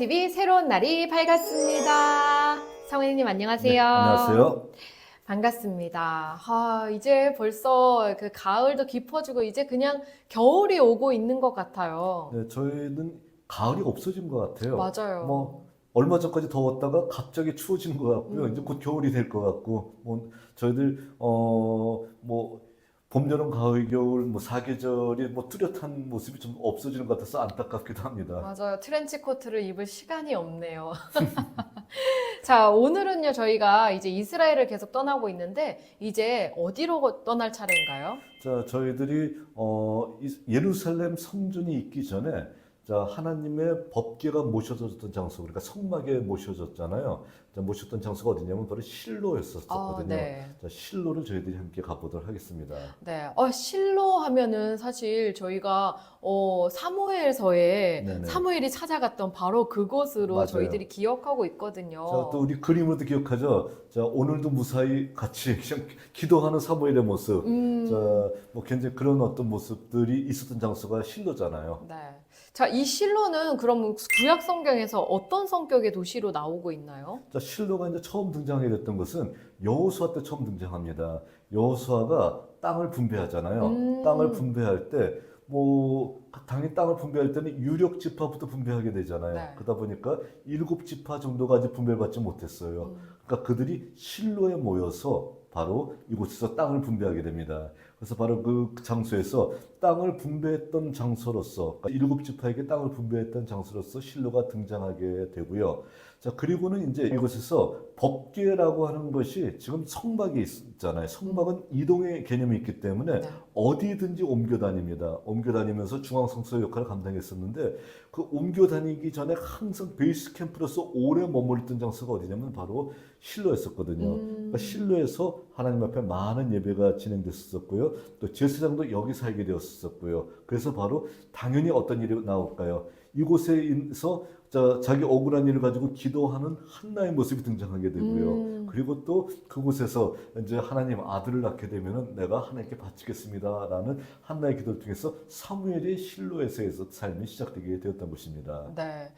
TV 새로운 날이 밝았습니다. 성은이님 안녕하세요. 네, 안녕하세요. 반갑습니다. 이제 벌써 그 가을도 깊어지고 이제 그냥 겨울이 오고 있는 것 같아요. 네, 저희는 가을이 없어진 것 같아요. 맞아요. 얼마 전까지 더웠다가 갑자기 추워진 것 같고요. 이제 음, 곧 겨울이 될 것 같고, 저희들 봄, 여름, 가을, 겨울 사계절이 뚜렷한 모습이 좀 없어지는 것 같아서 안타깝기도 합니다. 맞아요. 트렌치 코트를 입을 시간이 없네요. 자, 오늘은요, 저희가 이제 이스라엘을 계속 떠나고 있는데, 이제 어디로 떠날 차례인가요? 자, 저희들이 예루살렘 성전이 있기 전에 자, 하나님의 법궤가 모셔졌던 장소, 그러니까 성막에 모셔졌잖아요. 자, 모셨던 장소가 어디냐면 바로 실로였었거든요. 네. 자, 실로를 저희들이 함께 가보도록 하겠습니다. 네. 실로 하면은 사실 저희가 사무엘서에 네네. 사무엘이 찾아갔던 바로 그곳으로 맞아요. 저희들이 기억하고 자, 있거든요. 또 우리 그림으로도 기억하죠. 자, 오늘도 무사히 같이 그냥 기도하는 사무엘의 모습. 자, 굉장히 그런 어떤 모습들이 있었던 장소가 실로잖아요. 네. 자, 이 실로는 그럼 구약 성경에서 어떤 성격의 도시로 나오고 있나요? 자, 실로가 이제 처음 등장하게 됐던 것은 여호수아 때 처음 등장합니다. 여호수아가 땅을 분배하잖아요. 땅을 음, 분배할 때 당연히 땅을 분배할 때는 유력 지파부터 분배하게 되잖아요. 네. 그러다 보니까 7지파 정도가 아직 분배를 받지 못했어요. 그러니까 그들이 실로에 모여서 바로 이곳에서 땅을 분배하게 됩니다. 그래서 바로 그 장소에서 땅을 분배했던 장소로서, 그러니까 7지파에게 땅을 분배했던 장소로서 실로가 등장하게 되고요. 자, 그리고는 이제 이곳에서 법궤라고 하는 것이 지금 성막이 있잖아요. 성막은 이동의 개념이 있기 때문에 네. 어디든지 옮겨 다닙니다. 옮겨 다니면서 중앙성소 역할을 감당했었는데 그 옮겨 다니기 전에 항상 베이스 캠프로서 오래 머물렀던 장소가 어디냐면 바로 실로였었거든요. 그러니까 실로에서 하나님 앞에 많은 예배가 진행됐었고요. 또 제사장도 여기 살게 되었었고요. 그래서 바로 당연히 어떤 일이 나올까요? 이곳에서 자기 억울한 일을 가지고 기도하는 한나의 모습이 등장하게 되고요. 그리고 또 그곳에서 이제 하나님 아들을 낳게 되면은 내가 하나님께 바치겠습니다라는 한나의 기도를 통해서 사무엘의 실로에서의 삶이 시작되게 되었던 것입니다. 네.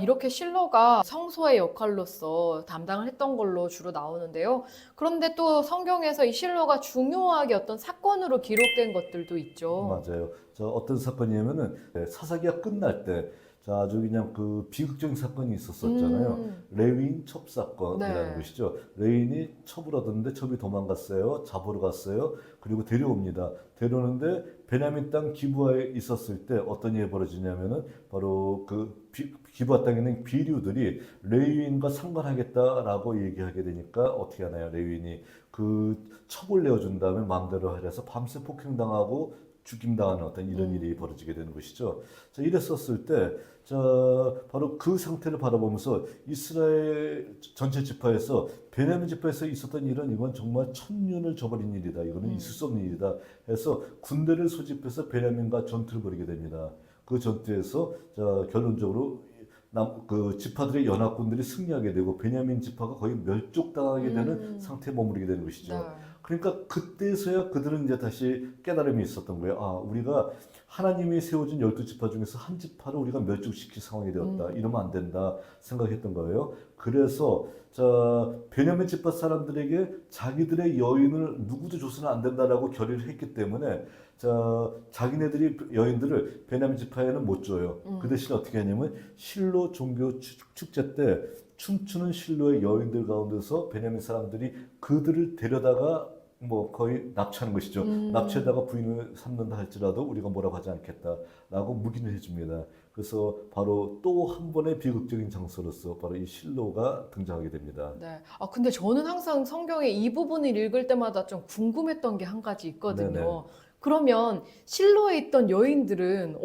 이렇게 실로가 성소의 역할로서 담당을 했던 걸로 주로 나오는데요. 그런데 또 성경에서 이 실로가 중요하게 어떤 사건으로 기록된 것들도 있죠. 맞아요. 어떤 사건이냐면은 사사기가 끝날 때 자, 아주 그냥 그 비극적인 사건이 있었었잖아요. 레위인 첩 사건이라는 네. 것이죠. 레위인이 첩을 얻었는데 첩이 도망갔어요. 잡으러 갔어요. 그리고 데려옵니다. 데려오는데 베냐민 땅 기브아에 있었을 때 어떤 일이 벌어지냐면은 바로 그 기브아 땅에 있는 비류들이 레위인과 상관하겠다라고 얘기하게 되니까 어떻게 하나요? 레위인이 그 첩을 내어준 다음에 마음대로 하려서 밤새 폭행당하고 죽임당하는 어떤 이런 일이 벌어지게 되는 것이죠. 자, 이랬었을 때, 자, 바로 그 상태를 바라보면서 이스라엘 전체 지파에서 베냐민 지파에서 있었던 일은 이건 정말 천년을 저버린 일이다. 이거는 있을 수 없는 일이다. 해서 군대를 소집해서 베냐민과 전투를 벌이게 됩니다. 그 전투에서 자, 결론적으로 그 지파들의 연합군들이 승리하게 되고 베냐민 지파가 거의 멸족당하게 되는 상태에 머무르게 되는 네. 것이죠. 그러니까 그때서야 그들은 이제 다시 깨달음이 있었던 거예요. 아, 우리가 하나님이 세워준 12지파 중에서 한 지파를 우리가 멸족시킬 상황이 되었다. 이러면 안 된다 생각했던 거예요. 그래서 자, 베냐민 지파 사람들에게 자기들의 여인을 누구도 줘서는 안 된다라고 결의를 했기 때문에 자, 자기네들이 여인들을 베냐민 지파에는 못 줘요. 그 대신 어떻게 하냐면 실로 종교 축제 때 춤추는 실로의 여인들 가운데서 베냐민 사람들이 그들을 데려다가 거의 납치하는 것이죠. 납치에다가 부인을 삼는다 할지라도 우리가 뭐라고 하지 않겠다라고 묵인을 해줍니다. 그래서 바로 또 한 번의 비극적인 장소로서 바로 이 실로가 등장하게 됩니다. 네. 근데 저는 항상 성경의 이 부분을 읽을 때마다 좀 궁금했던 게 한 가지 네네. 있거든요. 그러면 실로에 있던 여인들은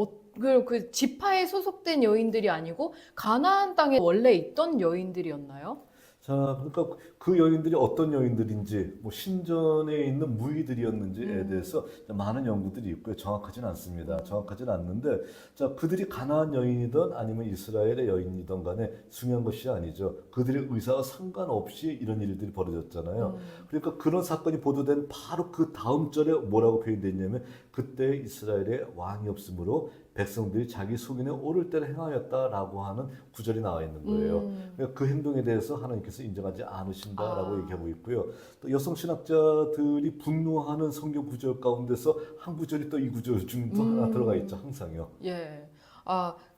그 지파에 소속된 여인들이 아니고 가나안 땅에 원래 있던 여인들이었나요? 자, 그러니까 그 여인들이 어떤 여인들인지, 신전에 있는 무희들이었는지에 대해서 많은 연구들이 있고요. 정확하지는 않습니다. 정확하지는 않는데, 자, 그들이 가나안 여인이든 아니면 이스라엘의 여인이든 간에 중요한 것이 아니죠. 그들의 의사와 상관없이 이런 일들이 벌어졌잖아요. 그러니까 그런 사건이 보도된 바로 그 다음 절에 뭐라고 표현되어 있냐면, 그때 이스라엘에 왕이 없으므로 백성들이 자기 속인에 옳을 대로 행하였다라고 하는 구절이 나와 있는 거예요. 그러니까 그 행동에 대해서 하나님께서 인정하지 않으신다라고 얘기하고 있고요. 또 여성 신학자들이 분노하는 성경 구절 가운데서 한 구절이 또 이 구절 중도 하나 들어가 있죠. 항상요. 예.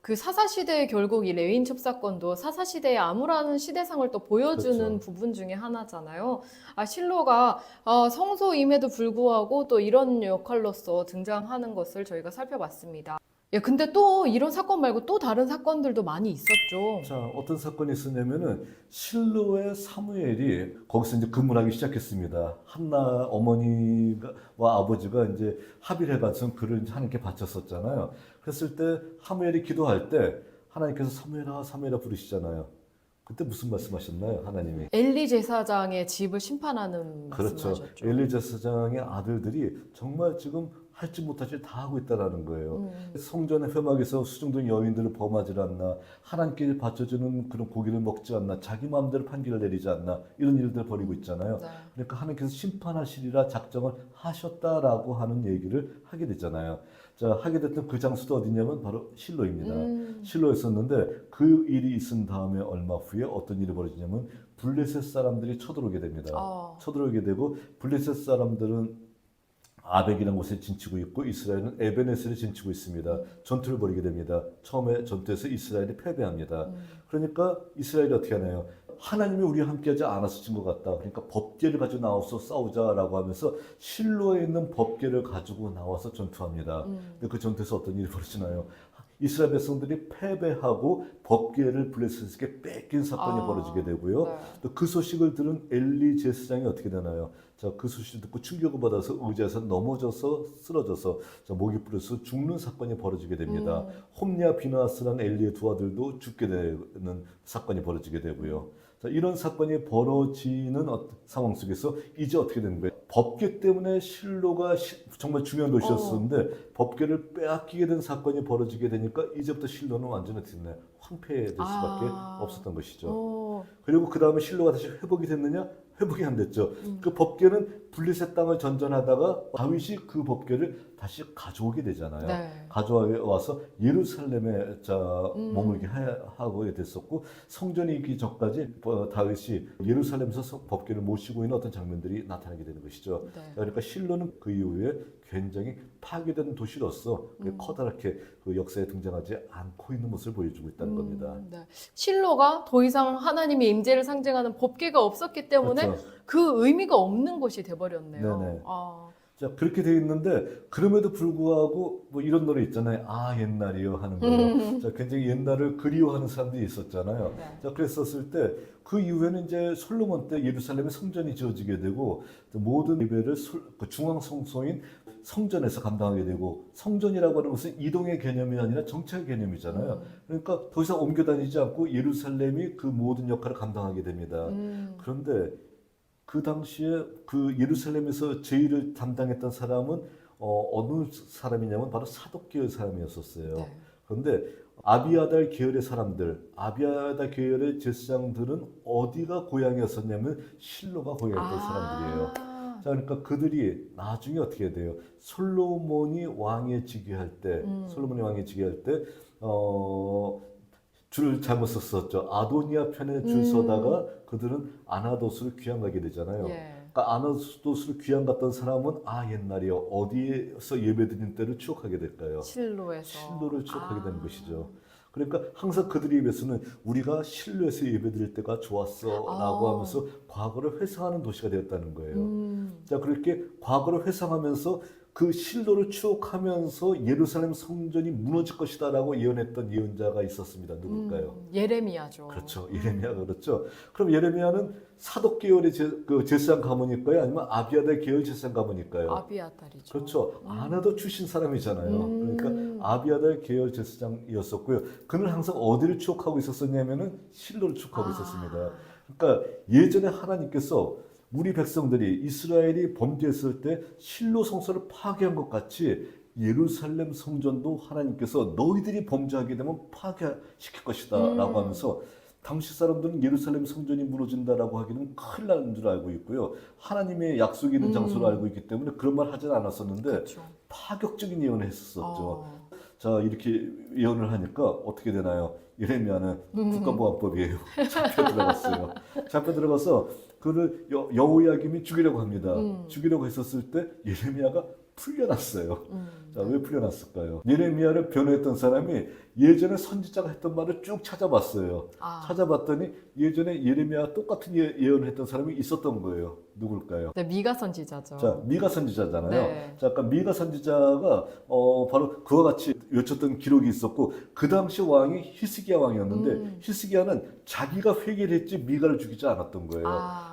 그 사사시대의 결국 이 레윈첩 사건도 사사시대의 암울한 시대상을 또 보여주는 그렇죠. 부분 중에 하나잖아요. 실로가 성소임에도 불구하고 또 이런 역할로서 등장하는 것을 저희가 살펴봤습니다. 예, 근데 또 이런 사건 말고 또 다른 사건들도 많이 있었죠. 자, 어떤 사건이 있었냐면은 실로의 사무엘이 거기서 이제 근무를 하기 시작했습니다. 한나 어머니와 아버지가 이제 합의를 해가지고 그를 이제 하나님께 바쳤었잖아요. 그랬을 때 사무엘이 기도할 때 하나님께서 사무엘아, 사무엘아 부르시잖아요. 그때 무슨 말씀하셨나요, 하나님이? 엘리 제사장의 집을 심판하는 그렇죠. 말씀하셨죠. 엘리 제사장의 아들들이 정말 지금 할지 못할 일 다 하고 있다라는 거예요. 성전의 회막에서 수종된 여인들을 범하지 않나, 하나님께 바쳐주는 그런 고기를 먹지 않나, 자기 마음대로 판결을 내리지 않나, 이런 일들 벌이고 있잖아요. 네. 그러니까 하나님께서 심판하시리라 작정을 하셨다라고 하는 얘기를 하게 되잖아요. 자, 하게 됐던 그 장소도 어디냐면 바로 실로입니다. 실로에 있었는데 그 일이 있은 다음에 얼마 후에 어떤 일이 벌어지냐면 블레셋 사람들이 쳐들어오게 됩니다. 쳐들어오게 되고 블레셋 사람들은 아벡이라는 곳에 진치고 있고 이스라엘은 에베네스를 진치고 있습니다. 전투를 벌이게 됩니다. 처음에 전투에서 이스라엘이 패배합니다. 그러니까 이스라엘이 어떻게 하나요? 하나님이 우리와 함께하지 않아서 진 것 같다. 그러니까 법궤를 가지고 나와서 싸우자라고 하면서 실로에 있는 법궤를 가지고 나와서 전투합니다. 근데 그 전투에서 어떤 일이 벌어지나요? 이스라엘 백성들이 패배하고 법궤를 블레셋에게 뺏긴 사건이 벌어지게 되고요. 네. 또 그 소식을 들은 엘리 제사장이 어떻게 되나요? 자, 그 소식을 듣고 충격을 받아서 의자에서 넘어져서 쓰러져서 목이 부러져서 죽는 사건이 벌어지게 됩니다. 홈리아 비나스라는 엘리의 두 아들도 죽게 되는 사건이 벌어지게 되고요. 자, 이런 사건이 벌어지는 상황 속에서 이제 어떻게 되는 거예요? 법궤 때문에 실로가 정말 중요한 도시였었는데 법궤를 빼앗기게 된 사건이 벌어지게 되니까 이제부터 실로는 완전히 됐나요? 황폐될 수밖에 없었던 것이죠. 그리고 그 다음에 실로가 다시 회복이 됐느냐? 회복이 안 됐죠. 그 법궤는 블레셋 땅을 전전하다가 다윗이 그 법궤를 다시 가져오게 되잖아요. 네. 가져와서 예루살렘에 머물게 하고 됐었고 성전이 있기 전까지 다윗이 예루살렘에서 법궤를 모시고 있는 어떤 장면들이 나타나게 되는 것이죠. 네. 그러니까 실로는 그 이후에 굉장히 파괴된 도시로서 커다랗게 그 역사에 등장하지 않고 있는 모습을 보여주고 있다는 겁니다. 네. 실로가 더 이상 하나님의 임재를 상징하는 법궤가 없었기 때문에 그렇죠. 그 의미가 없는 것이 돼버렸네요. 네네. 자, 그렇게 돼 있는데 그럼에도 불구하고 뭐 이런 노래 있잖아요. 아, 옛날이요 하는 거예요. 자, 굉장히 옛날을 그리워하는 사람들이 있었잖아요. 네. 자, 그랬었을 때 그 이후에는 이제 솔로몬 때 예루살렘에 성전이 지어지게 되고 모든 예배를 그 중앙 성소인 성전에서 감당하게 되고 성전이라고 하는 것은 이동의 개념이 아니라 정착의 개념이잖아요. 그러니까 더 이상 옮겨 다니지 않고 예루살렘이 그 모든 역할을 감당하게 됩니다. 그런데 그 당시에 그 예루살렘에서 제일을 담당했던 사람은 어느 사람이냐면 바로 사독계열 사람이었었어요. 네. 그런데 아비아달 계열의 사람들, 아비아달 계열의 제사장들은 어디가 고향이었었냐면 실로가 고향이었던 사람들이에요. 자, 그러니까 그들이 나중에 어떻게 돼요? 솔로몬이 왕에 즉위할 때, 줄을 잘못 썼었죠. 아도니아 편에 줄 서다가 그들은 아나도스를 귀양 가게 되잖아요. 예. 그러니까 아나도스를 귀양 갔던 사람은 옛날이요. 어디에서 예배드린 때를 추억하게 될까요? 실로에서. 실로를 추억하게 되는 것이죠. 그러니까 항상 그들의 입에서는 우리가 실로에서 예배드릴 때가 좋았어라고 하면서 과거를 회상하는 도시가 되었다는 거예요. 자, 그렇게 과거를 회상하면서 그 실로를 추억하면서 예루살렘 성전이 무너질 것이다라고 예언했던 예언자가 있었습니다. 누굴까요? 예레미야죠. 그렇죠. 예레미야가 그렇죠. 그럼 예레미야는 사독 계열의 제사장 가문일까요? 아니면 아비아달 계열 제사장 가문일까요? 아비아달이죠. 그렇죠. 아나도 출신 사람이잖아요. 그러니까 아비아달 계열 제사장이었었고요. 그는 항상 어디를 추억하고 있었냐면은 실로를 추억하고 있었습니다. 그러니까 예전에 하나님께서 우리 백성들이 이스라엘이 범죄했을 때 실로 성소를 파괴한 것 같이 예루살렘 성전도 하나님께서 너희들이 범죄하게 되면 파괴시킬 것이다 라고 하면서 당시 사람들은 예루살렘 성전이 무너진다라고 하기는 큰일 나는 줄 알고 있고요. 하나님의 약속이 있는 장소로 알고 있기 때문에 그런 말 하진 않았었는데 그렇죠. 파격적인 예언을 했었죠. 자 이렇게 예언을 하니까 어떻게 되나요? 예레미야는 국가보안법이에요. 잡혀 들어갔어요. 잡혀 들어가서 그를 여호야김이 죽이려고 합니다. 죽이려고 했었을 때 예레미야가 풀려났어요. 자, 왜 풀려났을까요? 예레미야를 변호했던 사람이 예전에 선지자가 했던 말을 쭉 찾아봤어요. 찾아봤더니 예전에 예레미야와 똑같은 예언을 했던 사람이 있었던 거예요. 누굴까요? 네, 미가 선지자죠. 자, 미가 선지자잖아요. 네. 자, 아까 미가 선지자가 바로 그와 같이 외쳤던 기록이 있었고 그 당시 왕이 히스기야 왕이었는데 히스기야는 자기가 회개를 했지 미가를 죽이지 않았던 거예요.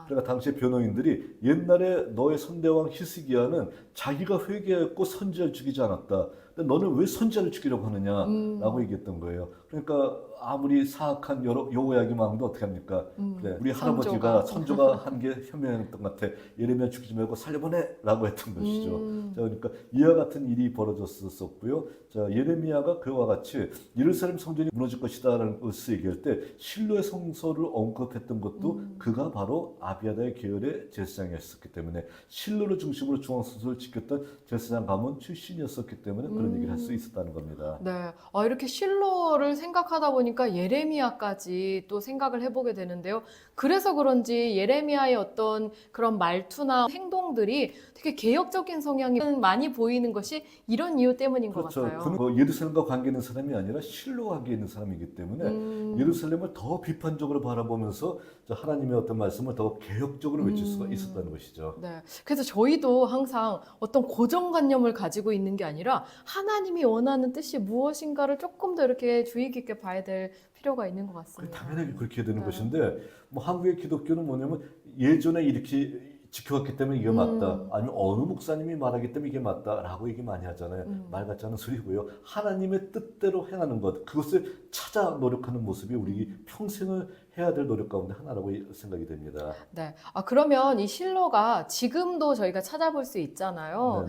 그러니까 당시에 변호인들이 옛날에 너의 선대왕 히스기야는 자기가 회개했고 선지자를 죽이지 않았다. 근데 너는 왜 선지자를 죽이려고 하느냐라고 얘기했던 거예요. 그러니까 아무리 사악한 여호야김 왕도 어떻게 합니까? 그래, 우리 할아버지가 선조가 한 게 현명했던 것 같아. 예레미야 죽이지 말고 살려보내라고 했던 것이죠. 자, 그러니까 이와 같은 일이 벌어졌었고요. 자, 예레미야가 그와 같이 예루살렘 성전이 무너질 것이다라는 것을 얘기할 때 실로의 성소를 언급했던 것도 그가 바로 아비아다의 계열의 제사장이었기 때문에 실로를 중심으로 중앙성소를 지켰던 제사장 가문 출신이었었기 때문에 그런 얘기를 할 수 있었다는 겁니다. 네, 이렇게 실로를 생각하다 보니까 예레미야까지 또 생각을 해보게 되는데요. 그래서 그런지 예레미야의 어떤 그런 말투나 행동들이 되게 개혁적인 성향이 많이 보이는 것이 이런 이유 때문인 그렇죠. 것 같아요. 그는 뭐 예루살렘과 관계 있는 사람이 아니라 실로와 관계 있는 사람이기 때문에 예루살렘을 더 비판적으로 바라보면서 하나님의 어떤 말씀을 더 개혁적으로 외칠 수가 있었다는 것이죠. 네, 그래서 저희도 항상 어떤 고정관념을 가지고 있는 게 아니라 하나님이 원하는 뜻이 무엇인가를 조금 더 이렇게 주의 깊게 봐야 될 필요가 있는 것 같습니다. 당연하게 그렇게 되는 것인데 뭐 한국의 기독교는 뭐냐면 예전에 이렇게 지켜왔기 때문에 이게 맞다. 아니면 어느 목사님이 말하기 때문에 이게 맞다라고 얘기 많이 하잖아요. 말 같지 않은 소리고요. 하나님의 뜻대로 행하는 것, 그것을 찾아 노력하는 모습이 우리 평생을 해야 될 노력 가운데 하나라고 생각이 됩니다. 네. 그러면 이 실로가 지금도 저희가 찾아볼 수 있잖아요.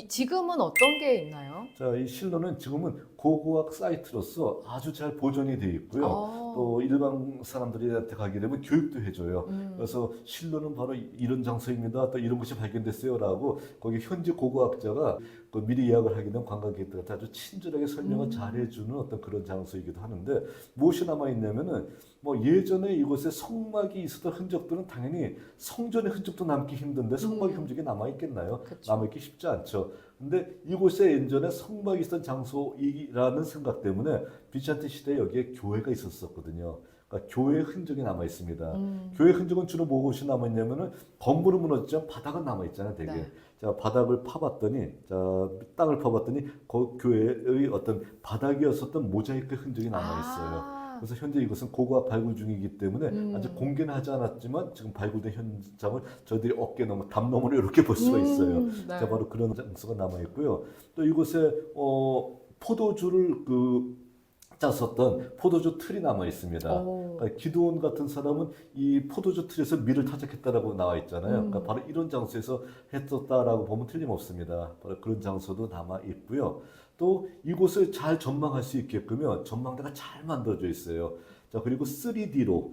지금은 어떤 게 있나요? 자, 이 실로는 지금은 고고학 사이트로서 아주 잘 보존이 되어 있고요. 또 일반 사람들한테 가게 되면 교육도 해줘요. 그래서 실로는 바로 이런 장소입니다. 또 이런 곳이 발견됐어요라고 거기 현지 고고학자가 미리 예약을 하게 되면 관광객들한테 아주 친절하게 설명을 잘 해주는 어떤 그런 장소이기도 하는데 무엇이 남아 있냐면은 뭐 예전에 이곳에 성막이 있었던 흔적들은 당연히 성전의 흔적도 남기 힘든데 성막의 흔적이 남아 있겠나요? 남아 있기 쉽지 않죠. 근데 이곳에 예전에 성막이 있었던 장소이라는 생각 때문에 비잔틴 시대에 여기에 교회가 있었거든요. 그러니까 교회의 흔적이 남아 있습니다. 교회 흔적은 주로 무엇이 남아 있냐면은 건물은 무너지지만 바닥은 남아 있잖아요, 되게. 네. 자, 바닥을 파봤더니, 땅을 파봤더니 그 교회의 어떤 바닥이었었던 모자이크 흔적이 남아 있어요. 그래서 현재 이것은 고고학 발굴 중이기 때문에 아직 공개는 하지 않았지만 지금 발굴된 현장을 저희들이 어깨 너머, 담 너머로 이렇게 볼 수가 있어요. 네. 자, 바로 그런 장소가 남아 있고요. 또 이곳에 포도주를 짰었던 포도주 틀이 남아 있습니다. 그러니까 기드온 같은 사람은 이 포도주 틀에서 밀을 타작했다라고 나와 있잖아요. 그러니까 바로 이런 장소에서 했었다라고 보면 틀림없습니다. 바로 그런 장소도 남아 있고요. 또 이곳을 잘 전망할 수 있게끔요, 전망대가 잘 만들어져 있어요. 자, 그리고 3D로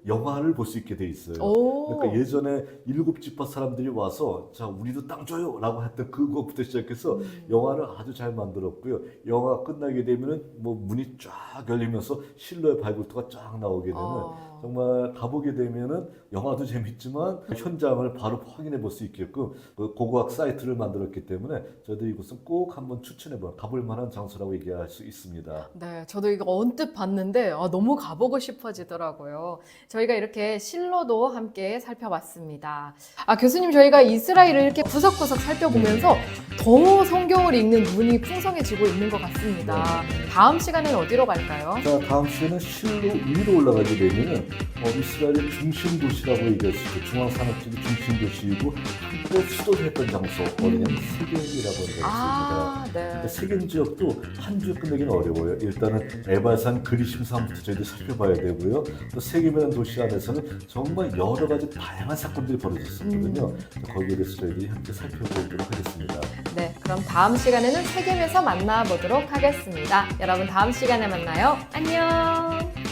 영화를 볼 수 있게 돼 있어요. 그러니까 예전에 일곱 지파 사람들이 와서 자, 우리도 땅 줘요라고 했던 그거부터 시작해서 영화를 아주 잘 만들었고요. 영화 끝나게 되면은 뭐 문이 쫙 열리면서 실로의 발굴토가 쫙 나오게 되는 정말 가보게 되면은 영화도 재밌지만 현장을 바로 확인해 볼 수 있게끔 그 고고학 사이트를 만들었기 때문에 저희들 이곳은 꼭 한번 가볼 만한 장소라고 얘기할 수 있습니다. 네, 저도 이거 언뜻 봤는데 너무 가보고 싶어지더라고요. 저희가 이렇게 실로도 함께 살펴봤습니다. 교수님, 저희가 이스라엘을 이렇게 구석구석 살펴보면서 더 성경을 읽는 눈이 풍성해지고 있는 것 같습니다. 다음 시간에는 어디로 갈까요? 자, 다음 시간은 실로 위로 올라가게 되면은 이스라엘의 중심 도시라고 얘기할 수 있고 중앙산업지구 중심 도시이고 한때 수도를 했던 장소 어디냐면 세겜이라고 하는 곳입니다. 네. 세겜 지역도 한 주에 끝내기는 어려워요. 일단은 에발산 그리심산부터 저희들 살펴봐야 되고요. 또 세겜이라는 도시 안에서는 정말 여러 가지 다양한 사건들이 벌어졌었거든요. 거기에 대해서 저희들이 함께 살펴보도록 하겠습니다. 네, 그럼 다음 시간에는 세겜에서 만나보도록 하겠습니다. 여러분, 다음 시간에 만나요. 안녕.